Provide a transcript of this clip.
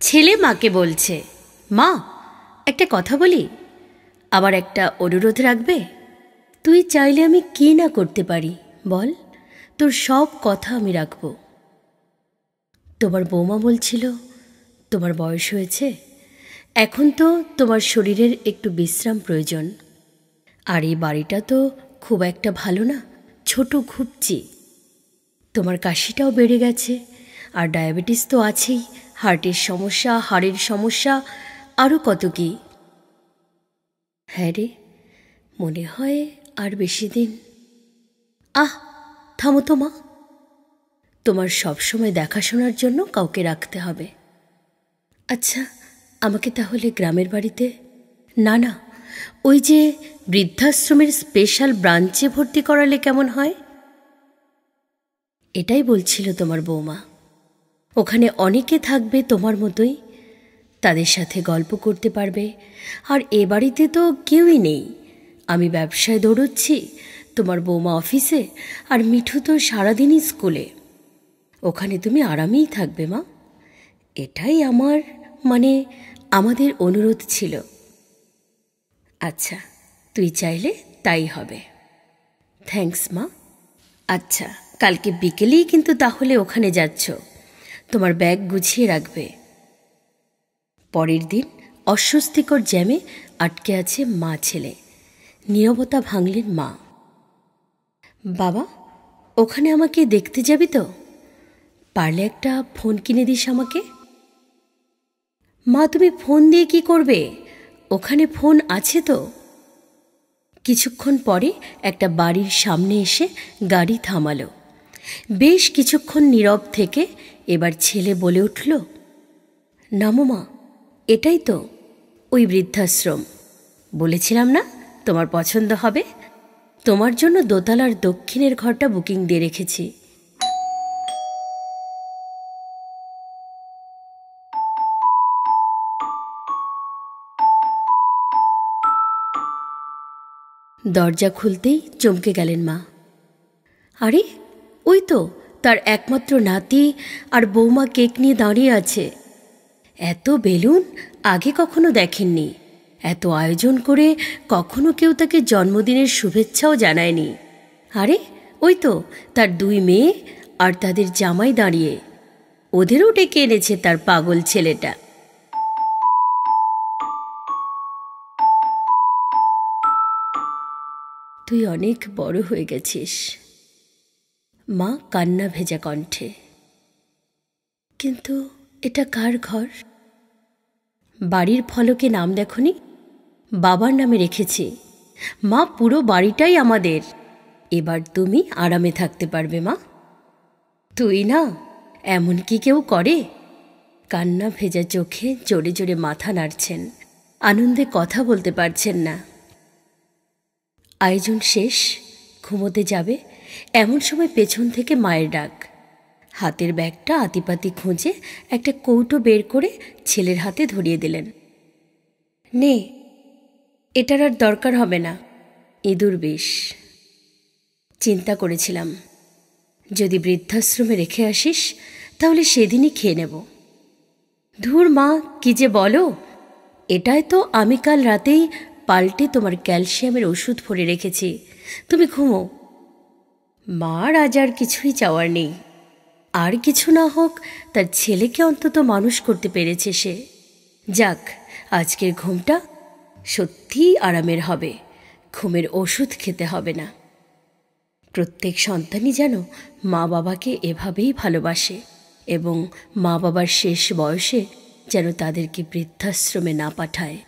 ছেলে মাকে বলছে, মা একটা কথা বলি, আবার একটা অনুরোধ রাখবে? তুই চাইলে আমি কি না করতে পারি বল, তোর সব কথা আমি রাখব। তোমার বৌমা বলছিল তোমার বয়স হয়েছে, এখন তো তোমার শরীরের একটু বিশ্রাম প্রয়োজন। আর এই বাড়িটা তো খুব একটা ভালো না, ছোট ঘুপচি। তোমার কাশিটাও বেড়ে গেছে, আর ডায়াবেটিস তো আছেই, হার্টের সমস্যা, হাড়ের সমস্যা, আরও কত কি। হ্যাঁ রে, মনে হয় আর বেশি দিন। থামো তো মা, তোমার সবসময় দেখাশোনার জন্য কাউকে রাখতে হবে। আচ্ছা, আমাকে তাহলে গ্রামের বাড়িতে, না না, ওই যে বৃদ্ধাশ্রমের স্পেশাল ব্রাঞ্চে ভর্তি করালে কেমন হয়? এটাই বলছিল তোমার বৌমা। ওখানে অনেকে থাকবে তোমার মতোই, তাদের সাথে গল্প করতে পারবে। আর এ বাড়িতে তো কেউই নেই। আমি ব্যবসায় দৌড়চ্ছি, তোমার বৌমা অফিসে, আর মিঠু তো সারাদিনই স্কুলে। ওখানে তুমি আরামেই থাকবে মা। এটাই আমাদের অনুরোধ ছিল। আচ্ছা, তুই চাইলে তাই হবে। থ্যাঙ্কস মা। আচ্ছা, কালকে বিকেলেই কিন্তু তাহলে ওখানে যাচ্ছ, তোমার ব্যাগ গুছিয়ে রাখবে। পরের দিন অস্বস্তিকর জ্যামে আটকে আছে মা ছেলে। নীরবতা ভাঙলেন মা। বাবা, ওখানে আমাকে দেখতে যাবি তো? পারলে একটা ফোন কিনে দিস আমাকে। মা, তুমি ফোন দিয়ে কি করবে? ওখানে ফোন আছে তো। কিছুক্ষণ পরে একটা বাড়ির সামনে এসে গাড়ি থামালো। বেশ কিছুক্ষণ নীরব থেকে এবার ছেলে বলে উঠল, নামো মা, এটাই তো ওই বৃদ্ধাশ্রম। বলেছিলাম না তোমার পছন্দ হবে। তোমার জন্য দোতলার দক্ষিণের ঘরটা বুকিং দিয়ে রেখেছি। দরজা খুলতেই চমকে গেলেন মা। আরে, ওই তো তার একমাত্র নাতি আর বৌমা কেক নিয়ে দাঁড়িয়ে আছে। এত বেলুন আগে কখনো দেখেননি। এত আয়োজন করে কখনো কেউ তাকে জন্মদিনের শুভেচ্ছাও জানায়নি। আরে, ওই তো তার দুই মেয়ে আর তাদের জামাই দাঁড়িয়ে। ওদেরও ডেকে এনেছে তার পাগল ছেলেটা। তুই অনেক বড় হয়ে গেছিস, মা কান্না ভেজা কণ্ঠে। কিন্তু এটা কার ঘর? বাড়ির ফলকে নাম দেখনি? বাবার নামে রেখেছি। মা, পুরো বাড়িটাই আমাদের। এবার তুমি আরামে থাকতে পারবে মা। তুই না, এমন কি কেউ করে? কান্না ভেজা চোখে জোরে জোরে মাথা নাড়ছেন, আনন্দে কথা বলতে পারছেন না। আয়োজন শেষ, ঘুমোতে যাবে এমন সময় পেছন থেকে মায়ের ডাক। হাতের ব্যাগটা আতিপাতি খুঁজে একটা কৌটো বের করে ছেলের হাতে ধরিয়ে দিলেন। নে, এটার আর দরকার হবে না, ইঁদুর বিষ। চিন্তা করেছিলাম যদি বৃদ্ধাশ্রমে রেখে আসিস তাহলে সেদিনই খেয়ে নেব। ধুর মা, কি যে বলো! এটাই তো আমি কাল রাতেই পাল্টে তোমার ক্যালসিয়ামের ওষুধ ভরে রেখেছি, তুমি ঘুমো। মার আজ আর কিছুই চাওয়ার নেই। আর কিছু না হোক, তার ছেলেকে অন্তত মানুষ করতে পেরেছে সে। যাক, আজকের ঘুমটা সত্যিই আরামের হবে, ঘুমের ওষুধ খেতে হবে না। প্রত্যেক সন্তানই যেন মা বাবাকে এভাবেই ভালোবাসে, এবং মা বাবার শেষ বয়সে যেন তাদেরকে বৃদ্ধাশ্রমে না পাঠায়।